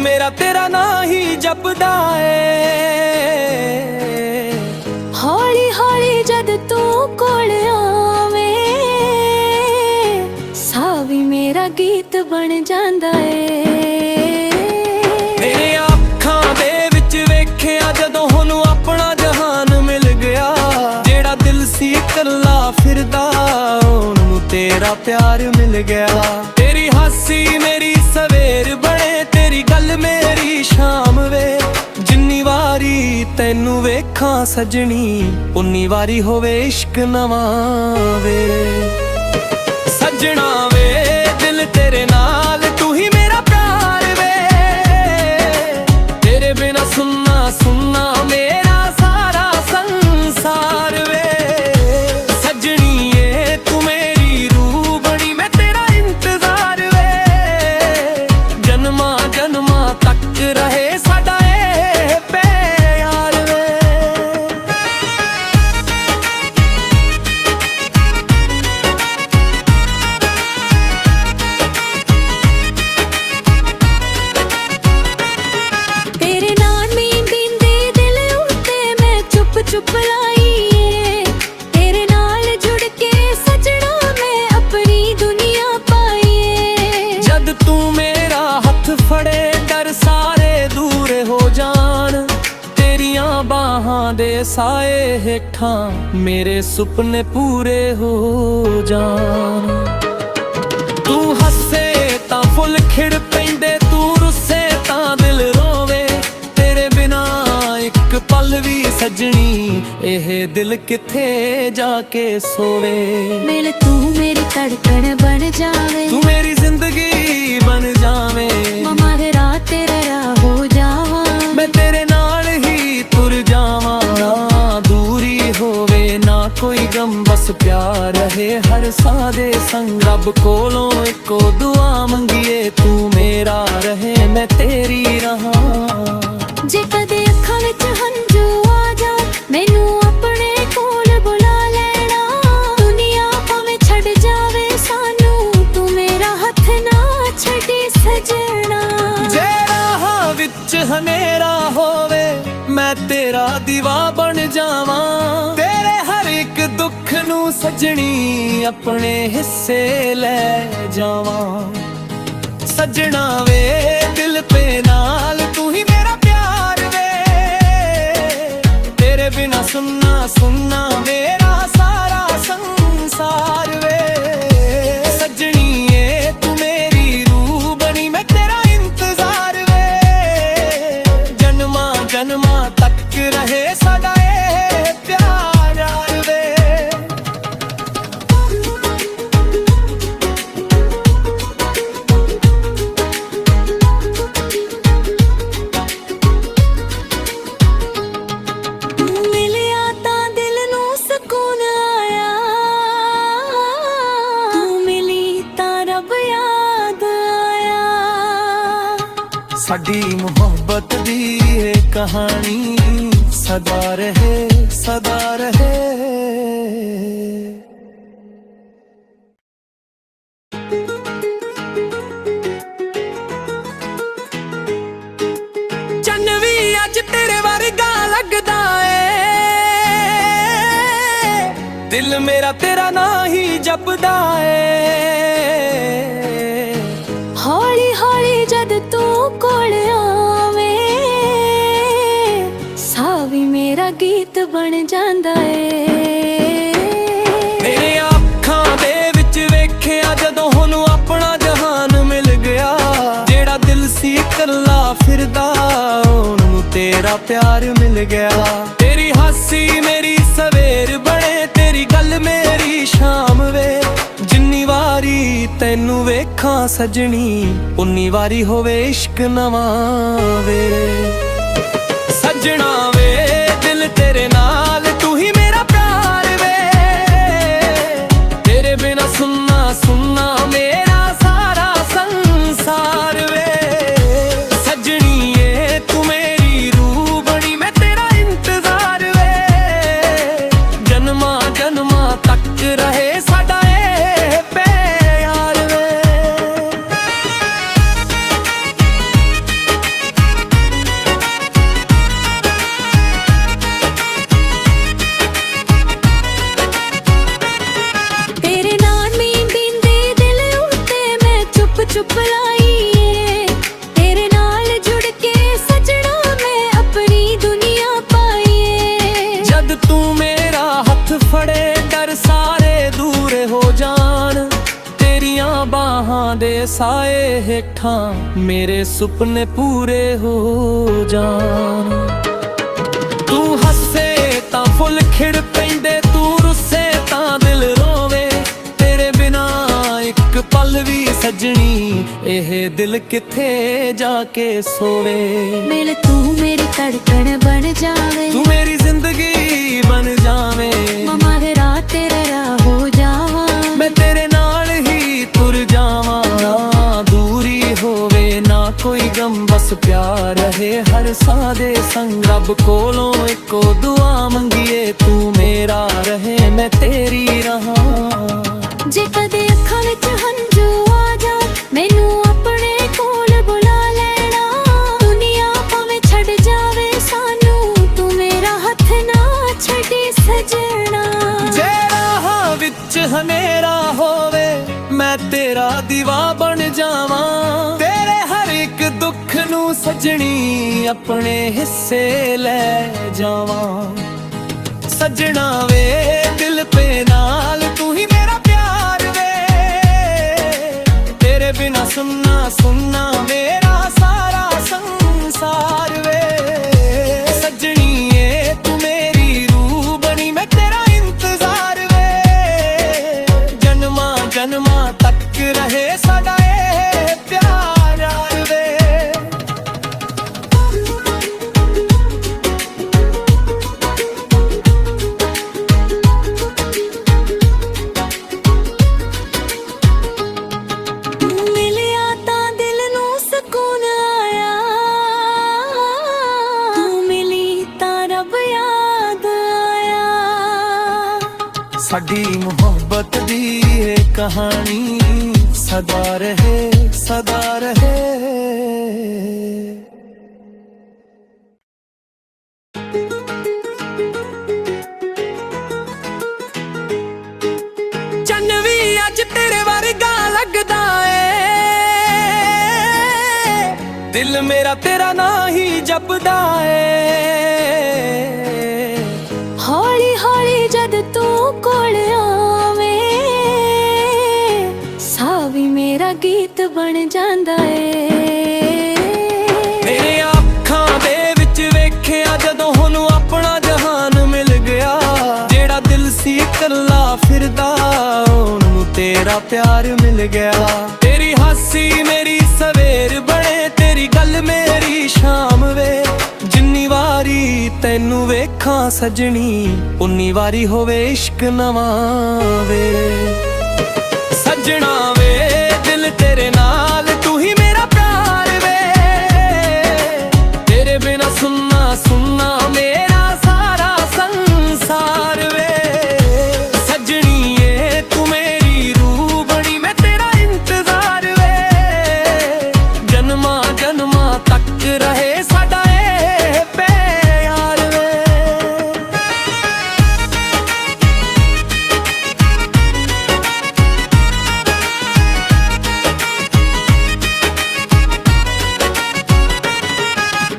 मेरा तेरा ना ही जपदा ए। हौली हौली जद तू कोल आवे सा भी मेरा गीत बन जांदा ए। मेरे अखां दे विच वेखिया जदों हुण अपना जहान मिल गया, जेड़ा दिल सी कल्ला फिरदा ओनू तेरा प्यार मिल गया। तेरी हासी मेरी सवेर बने, तेरी गल मेरी शाम वे। जिन्नी वारी तैनू वेखां सजनी उन्नी वारी होवे इश्क नवां वे। सजना वे दिल तेरे नाल तू ही मेरा प्यार वे, तेरे बिना सुनना सुनना मेरा सारा संसार वे। सजनी ये तू मेरी रूह बनी, मैं तेरा इंतजार वे। जन्मा जन्मा तक रहे साडा ए प्यार वे। तेरे नाल नींद दींदे दिल उत्ते मैं चुप चुप लाई, तेरे नाल जुड़ के सजना मैं अपनी दुनिया पाई। जद तू मेरा हथ फड़े डर सारे दूर हो जान, तेरियां बाहां दे साए हेठां मेरे सुपने पूरे हो जान। तू हसे तां फुल खिड़ पैंदे, तू रुसे तां दिल रोवे। तेरे बिना एक पल भी सजनी एह दिल किथे जाके सोवे। मिल तू मेरी धड़कन बन जावे, तू मेरी जिंदगी बन जावे। ममा दे रात तेरा राह हो जावा, मैं तेरे नाल ही तुर जावां। ना दूरी होवे ना कोई गम, बस प्यार रहे हर साह दे संग। रब कोलों इको दुआ मंगीए, तू मेरा रहे मैं तेरी रहां। जे कदे अखां विच हंझू आ जा मैनू अपने कोल बुला लेना। दुनिया भावें छड़ जावे सानू, तू मेरा हथ ना छड्डी सजना। जे राह विच हनेरा होवे मैं तेरा दीवा बन जावां। तेरे हर एक दुख नू सजनी अपने हिस्से ले जावां। सजना वे दिल पे नाल तू ही मेरा प्यार वे, तेरे बिना सुनना सुनना मेरा सारा संसार वे। सजनी ये तू मेरी रूह बनी, मैं तेरा इंतजार वे। जन्मा जन्मा तक रहे साडा ए प्यार वे। मिलिया तां दिल नू सकून आया, तू मिली तां रब याद आया। साडी मुहब्बत दी ये कहानी सदा रहे सदा रहे। चन्न भी अज तेरे वर्गा लगदा ए, दिल मेरा तेरा ना ही जपदा ए। हौली हौली जद तू कोल आवे सा भी मेरा गीत बन जांदा ए। मेरे अखां दे विच वेखिया जदों हुण अपना जहान मिल गया, जेड़ा दिल सी कल्ला फिरदा ओनू तेरा प्यार मिल गया। तेरी हासी मेरी सवेर बने, तेरी गल मेरी शाम वे। जिन्नी वारी तैनू वेखां सजनी उन्नी वारी होवे इश्क नवां वे। सजना वे दिल तेरे नाल तू ही मेरा प्यार वे, तेरे बिना सुनना सुनना मेरा सारा संसार वे। सजनी ये तू मेरी रूह बनी, मैं तेरा इंतजार वे। जन्मा जन्मा तक रहे साडा ए प्यार वे। ਦੇ ਸਾਏ ਹੇਠਾਂ ਮੇਰੇ ਸੁਪਨੇ ਪੂਰੇ ਹੋ ਜਾਣ। ਤੂੰ ਹੱਸੇ ਤਾਂ ਫੁੱਲ ਖਿੜ ਪੈਂਦੇ, ਤੂੰ ਰੁੱਸੇ ਤਾਂ ਦਿਲ ਰੋਵੇ। ਤੇਰੇ ਬਿਨਾ ਇੱਕ ਪਲ ਵੀ ਸਜਣੀ ਇਹ ਦਿਲ ਕਿੱਥੇ ਜਾ ਕੇ ਸੋਵੇ। ਮਿਲ ਤੂੰ ਮੇਰੀ ਧੜਕਣ ਬਣ ਜਾਵੇ, ਤੂੰ ਮੇਰੀ ਜ਼ਿੰਦਗੀ ਬਣ ਜਾਵੇਂ। ਮਮਾ ਦੇ ਰਾਹ ਤੇਰਾ ਰਾਹ ਹੋ ਜਾਵਾਂ, ਮੈਂ ਤੇਰੇ ਨਾਲ ਹੀ ਤੁਰ ਜਾਵਾਂ। ਨਾ ਦੂਰੀ ਹੋਵੇ ਨਾ ਕੋਈ ਗਮ, ਬਸ ਪਿਆਰ ਰਹੇ ਹਰ ਸਾਹ ਦੇ ਸੰਗ। ਰੱਬ ਕੋਲੋਂ ਇੱਕੋ ਦੁਆ ਮੰਗੀਏ, ਤੂੰ ਮੇਰਾ ਰਹੇ ਮੈਂ ਤੇਰੀ ਰਹਾਂ। ਜੇ ਕਦੇ ਅੱਖਾਂ ਵਿੱਚ ਹੰਝੂ ਆ ਜਾ, ਮੈਨੂੰ ਆਪਣੇ ਕੋਲ ਬੁਲਾ ਲੈਣਾ। ਦੁਨੀਆ ਭਾਵੇਂ ਛੱਡ ਜਾਵੇ ਸਾਨੂੰ, ਤੂੰ ਮੇਰਾ ਹੱਥ ਨਾ ਛੱਡੀ ਸਜਣਾ। ਜੇ ਰਾਹ ਵਿੱਚ ਹਨੇਰਾ ਹੋਵੇ, ਮੈਂ ਤੇਰਾ ਦੀਵਾ ਬਣ ਜਾਵਾਂ। ਤੇਰੇ ਹਰ ਇੱਕ ਦੁੱਖ ਨੂੰ ਸਜਣੀ ਆਪਣੇ ਹਿੱਸੇ ਲੈ ਜਾਵਾਂ। ਸਜਣਾ ਵੇ ਦਿਲ ਪੇ ਨਾਲ ਤੂੰ ਹੀ ਮੇਰਾ ਪਿਆਰ ਵੇ। ਤੇਰੇ ਬਿਨਾ ਸੁਣਨਾ ਸੁਣਨਾ ਮੇਰਾ ਸਾਰਾ ਸੰਸਾਰ ਵੇ। ਸਜਣੀ ਏ ਤੂੰ ਮੇਰੀ ਰੂਹ ਬਣੀ, ਮੈਂ ਤੇਰਾ ਇੰਤਜ਼ਾਰ ਵੇ। ਜਨਮਾਂ ਜਨਮਾਂ ਤੱਕ ਰਹੇ ਸਾਡਾ ਇਹ ਪਿਆਰ ਯਾਰ ਵੇ। ਮਿਲਿਆ ਤਾਂ ਦਿਲ ਨੂੰ ਸਕੂਨ ਆਇਆ, ਤੂੰ ਮਿਲੀ ਤਾਂ ਰੱਬ ਯਾਦ ਆਇਆ। ਸਾਡੀ ਮੁਹੱਬਤ ਦੀ ਇਹ ਕਹਾਣੀ ਸਦਾ ਰਹੇ ਸਦਾ ਰਹੇ। ਚੰਨ ਵੀ ਅੱਜ ਤੇਰੇ ਵਰਗਾ ਲੱਗਦਾ ਏ, ਦਿਲ ਮੇਰਾ ਤੇਰਾ ਨਾਂ ਹੀ ਜਪਦਾ ਏ। ਹੌਲੀ ਹੌਲੀ ਜਦ ਤੂੰ ਕੋਲ ਆਵੇਂ, ਸਾਹ ਵੀ ਮੇਰਾ ਗੀਤ ਬਣ ਜਾਂਦਾ ਏ। ਮੇਰੇ ਅੱਖਾਂ ਦੇ ਵਿੱਚ ਵੇਖਿਆ ਜਦੋਂ ਹੁਣ ਆਪਣਾ ਜਹਾਨ ਮਿਲ ਗਿਆ। ਜਿਹੜਾ ਦਿਲ ਸੀ ਇਕੱਲਾ ਫਿਰਦਾ, ਉਹਨੂੰ ਤੇਰਾ ਪਿਆਰ ਮਿਲ ਗਿਆ। ਤੇਰੀ ਹਾਸੀ ਮੇਰੀ ਸਵੇਰ ਬਣੇ, ਤੇਰੀ ਗੱਲ ਮੇਰੀ ਸ਼ਾਮ ਵੇ। ਜਿੰਨੀ ਵਾਰੀ ਤੈਨੂੰ ਵੇਖਾਂ ਸਜਣੀ, ਉਨੀ ਵਾਰੀ ਹੋਵੇ ਇਸ਼ਕ ਨਵਾਂ ਵੇ। ਸਜਣਾ ਵੇ ਦਿਲ ਤੇਰੇ ਨਾਲ ਤੂੰ ਹੀ ਮੇਰਾ ਪਿਆਰ ਵੇ। ਤੇਰੇ ਬਿਨਾ ਸੁਣਨਾ ਸੁਣਨਾ ਮੇਰਾ ਸਾਰਾ ਸੰਸਾਰ ਵੇ। ਸਜਣੀ ਏ ਤੂੰ ਮੇਰੀ ਰੂਹ ਬਣੀ, ਮੈਂ ਤੇਰਾ ਇੰਤਜ਼ਾਰ ਵੇ। ਜਨਮਾਂ ਜਨਮਾਂ ਤੱਕ ਰਹੇ ਸਾਡਾ ਇਹ ਪਿਆਰ ਵੇ।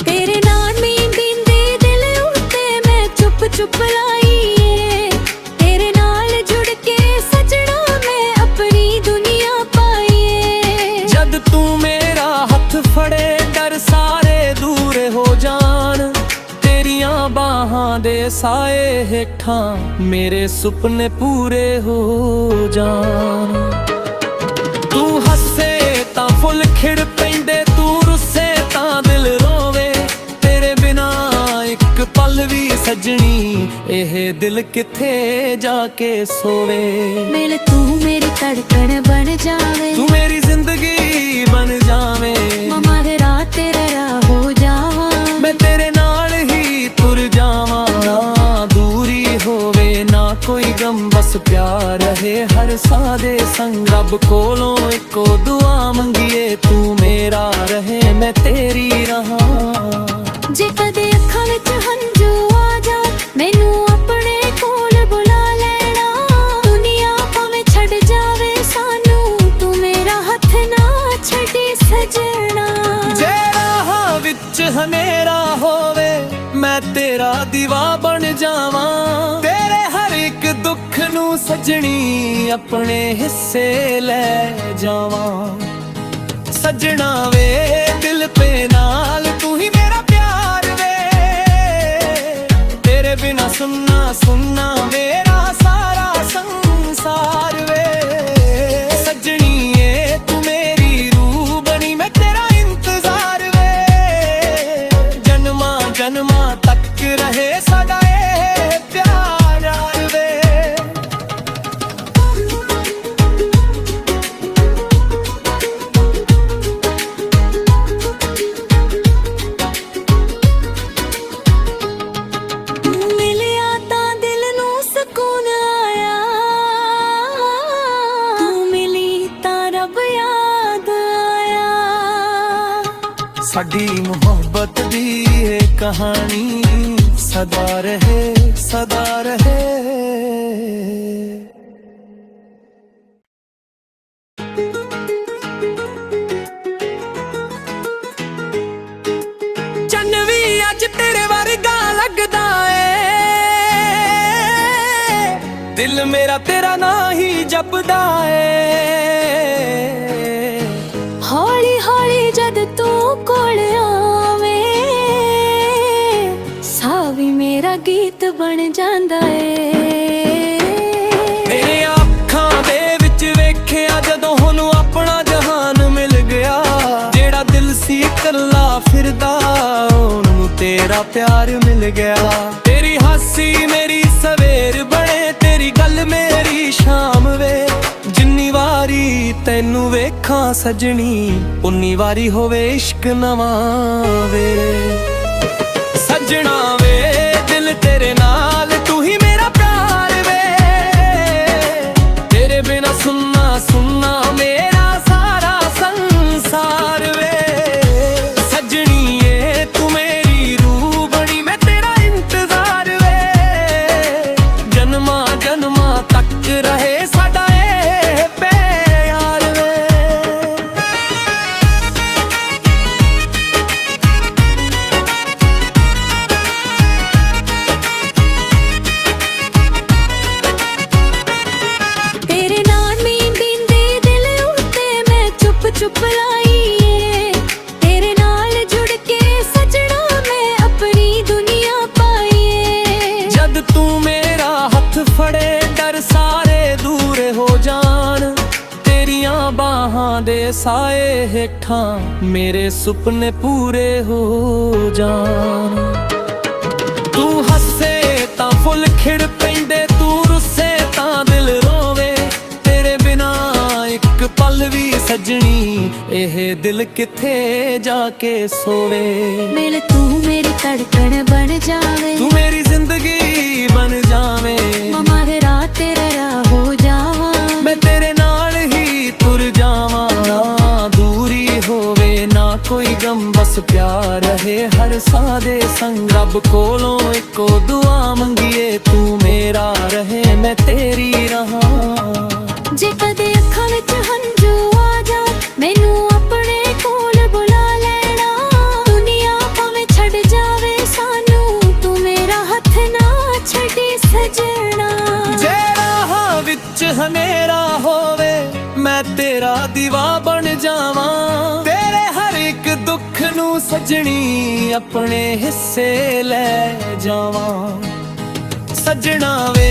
ਤੇਰੇ ਨਾਲ ਨੀਂਦ ਦਿੰਦੇ ਦਿਲ ਉੱਤੇ ਮੈਂ ਚੁੱਪ ਚੁੱਪ ਲਾਈਏ। ਤੇਰੇ ਨਾਲ ਜੁੜ ਕੇ ਸਜਣਾ ਮੈਂ ਆਪਣੀ ਦੁਨੀਆ ਪਾਈਏ। ਜਦ ਤੂੰ ਮੇਰਾ ਹੱਥ ਫੜੇ ਡਰ ਸਾਰੇ ਦੂਰ ਹੋ ਜਾਣ। ਤੇਰੀਆਂ ਬਾਹਾਂ ਦੇ ਸਾਏ ਹੇਠਾਂ ਮੇਰੇ ਸੁਪਨੇ ਪੂਰੇ ਹੋ ਜਾਣ। ਤੂੰ ਹੱਸੇ ਤਾਂ ਫੁੱਲ ਖਿੜ ਪੈਂਦੇ, ਤੂੰ ਰੁੱਸੇ ਤਾਂ ਦਿਲ ਰੋਵੇ। ਤੇਰੇ ਬਿਨਾ ਇੱਕ ਪਲ ਵੀ ਸਜਣੀ ਇਹ ਦਿਲ ਕਿੱਥੇ ਜਾ ਕੇ ਸੋਵੇ। ਮਿਲ ਤੂੰ ਮੇਰੀ ਧੜਕਣ ਬਣ ਜਾਵੇ, ਤੂੰ ਮੇਰੀ ਜ਼ਿੰਦਗੀ ਬਣ ਜਾਵੇਂ। ਮਮਾ ਦੇ ਰਾਹ ਤੇਰਾ ਰਾਹ ਹੋ ਜਾਵਾਂ, ਮੈਂ ਤੇਰੇ ਨਾਲ ਹੀ ਤੁਰ ਜਾਵਾਂ। ਨਾ ਦੂਰੀ ਹੋਵੇ ਨਾ ਕੋਈ ਗਮ, ਬਸ ਪਿਆਰ ਰਹੇ ਹਰ ਸਾਹ ਦੇ ਸੰਗ। ਰੱਬ ਕੋਲੋਂ ਇੱਕੋ ਦੁਆ ਮੰਗੀਏ, ਤੂੰ ਮੇਰਾ ਰਹੇ ਮੈਂ ਤੇਰੀ ਰਹਾਂ। ਜੇ ਕਦੇ ਅੱਖਾਂ ਵਿੱਚ ਹੰਝੂ ਆ ਜਾ, ਮੈਨੂੰ ਆਪਣੇ ਕੋਲ ਬੁਲਾ ਲੈਣਾ। ਦੁਨੀਆ ਭਾਵੇਂ ਛੱਡ ਜਾਵੇ ਸਾਨੂੰ, ਤੂੰ ਮੇਰਾ ਹੱਥ ਨਾ ਛੱਡੀ ਸਜਣਾ। ਜੇ ਰਾਹ ਵਿੱਚ ਹਨੇਰਾ ਹੋਵੇ, ਮੈਂ ਤੇਰਾ ਦੀਵਾ ਬਣ ਜਾਵਾਂ। ਤੇਰੇ ਹਰ ਇੱਕ ਦੁੱਖ ਨੂੰ ਸਜਣੀ ਆਪਣੇ ਹਿੱਸੇ ਲੈ ਜਾਵਾਂ। सजना वे दिल पे नाल तू ही मेरा प्यार वे, तेरे बिना सुनना सुनना मेरा सारा संसार वे। सजनी ये तू मेरी रूह बनी, मैं तेरा इंतजार वे, जन्मा जन्मा तक रहे सदा ये प्यार यार वे। ਮਿਲਿਆ ਤਾਂ ਦਿਲ ਨੂੰ ਸਕੂਨ ਆਇਆ, ਤੂੰ ਮਿਲੀ ਤਾਂ ਰੱਬ ਯਾਦ ਆਇਆ। साडी मोहब्बत दी ये कहानी सदा रहे सदा रहे। चन्न भी अज तेरे वर्गा लगदा ए, दिल मेरा तेरा ना ही जपदा ए। ਹੌਲੀ ਹੌਲੀ ਜਦ ਤੂੰ ਕੋਲ ਆਵੇਂ, ਸਾਹ ਵੀ ਮੇਰਾ ਗੀਤ ਬਣ ਜਾਂਦਾ ਏ। ਮੇਰੇ ਅੱਖਾਂ ਦੇ ਵਿੱਚ ਵੇਖਿਆ ਜਦੋਂ ਹੁਣ ਆਪਣਾ ਜਹਾਨ ਮਿਲ ਗਿਆ, ਜਿਹੜਾ ਦਿਲ ਸੀ ਇਕੱਲਾ ਫਿਰਦਾ ਉਹਨੂੰ ਤੇਰਾ ਪਿਆਰ ਮਿਲ ਗਿਆ। ਤੇਰੀ ਹਾਸੀ ਮੇਰੀ ਸਵੇਰ ਬਣੇ, ਤੇਰੀ ਗੱਲ ਮੇਰੀ ਸ਼ਾਮ ਵੇ, ਜਿੰਨੀ ਵਾਰੀ ਤੈਨੂੰ ਵੇਖਾਂ ਸਜਣੀ ਉਨੀ ਵਾਰੀ ਹੋਵੇ ਇਸ਼ਕ ਨਵਾਂ ਵੇ। ਸਜਣਾ ਵੇ ਦਿਲ ਤੇਰੇ ਨਾਲ ਤੂੰ ਹੀ ਮੇਰਾ ਪਿਆਰ ਵੇ, ਤੇਰੇ ਬਿਨਾ ਸੁਨਣਾ ਸੁਨਣਾ ਮੇਰਾ ਸਾਰਾ ਸੰਸਾਰ ਵੇ। ਸਜਣੀ ਏ ਤੂੰ ਮੇਰੀ ਰੂਹ ਬਣੀ, ਮੈਂ ਤੇਰਾ ਇੰਤਜ਼ਾਰ ਵੇ, ਜਨਮਾਂ ਜਨਮਾਂ ਤੱਕ ਰਹੇ ਸਾਡਾ ਇਹ ਪਿਆਰ ਵੇ। ਤੇਰੇ ਨਾਲ ਨੀਂਦ ਇੰਦੇ ਦਿਲ ਉੱਤੇ ਮੈਂ ਚੁੱਪ ਚੁੱਪ ਲਾਈਏ, ਤੇਰੇ ਨਾਲ ਜੁੜ ਕੇ ਸਜਣਾ ਮੈਂ ਆਪਣੀ ਦੁਨੀਆ ਪਾਈਏ। ਜਦ ਤੂੰ ਮੇਰਾ ਹੱਥ ਫੜੇ ਡਰ ਸਾਰੇ ਦੂਰ ਹੋ ਜਾਣ, ਤੇਰੀਆਂ ਬਾਹਾਂ ਦੇ ਸਾਏ ਹੇਠਾਂ ਮੇਰੇ ਸੁਪਨੇ ਪੂਰੇ ਹੋ ਜਾਣ। ਤੂੰ ਹੱਸੇ ਤਾਂ ਫੁੱਲ ਖਿੜ ਪੈਂਦੇ, ਤੂੰ ਰੁੱਸੇ ਤਾਂ ਦਿਲ ਰੋਵੇ, ਤੇਰੇ ਬਿਨਾ ਇੱਕ ਪਲ ਵੀ ਸਜਣੀ ਇਹ ਦਿਲ ਕਿੱਥੇ ਜਾ ਕੇ ਸੋਵੇ। ਮਿਲ ਤੂੰ ਮੇਰੀ ਧੜਕਣ ਬਣ ਜਾਵੇ, ਤੂੰ ਮੇਰੀ ਜ਼ਿੰਦਗੀ ਬਣ ਜਾਵੇਂ, ਮਮਾ ਦੇ ਰਾਹ ਤੇਰਾ ਰਾਹ ਹੋ ਜਾਵਾਂ, ਮੈਂ ਤੇਰੇ ਨਾਲ ਹੀ ਤੁਰ ਜਾਵਾਂ। ਨਾ ਦੂਰੀ ਹੋਵੇ ਨਾ ਕੋਈ ਗਮ, ਬਸ ਪਿਆਰ ਰਹੇ ਹਰ ਸਾਹ ਦੇ ਸੰਗ। ਰੱਬ ਕੋਲੋਂ ਇੱਕੋ ਦੁਆ ਮੰਗੀਏ, ਤੂੰ ਮੇਰਾ ਰਹੇ ਮੈਂ ਤੇਰੀ ਰਹਾਂ। ਜੇ ਕਦੇ ਅੱਖਾਂ ਵਿੱਚ ਹੰਝੂ ਆ ਜਾਣ, ਮੈਨੂੰ ਆਪਣੇ ਕੋਲ ਬੁਲਾ ਲੈਣਾ। ਦੁਨੀਆ ਭਾਵੇਂ ਛੱਡ ਜਾਵੇ ਸਾਨੂੰ, ਤੂੰ ਮੇਰਾ ਹੱਥ ਨਾ ਛੱਡੀ ਸਜਣਾ। ਜੇ ਰਾਹ ਵਿੱਚ ਹਨੇਰਾ ਹੋਵੇ ਮੈਂ ਤੇਰਾ ਦੀਵਾ ਬਣ ਜਾਵਾਂ, ਤੇਰੇ ਹਰ ਇੱਕ ਦੁੱਖ ਨੂੰ ਸਜਣੀ ਆਪਣੇ ਹਿੱਸੇ ਲੈ ਜਾਵਾਂ। ਸਜਣਾ ਵੇ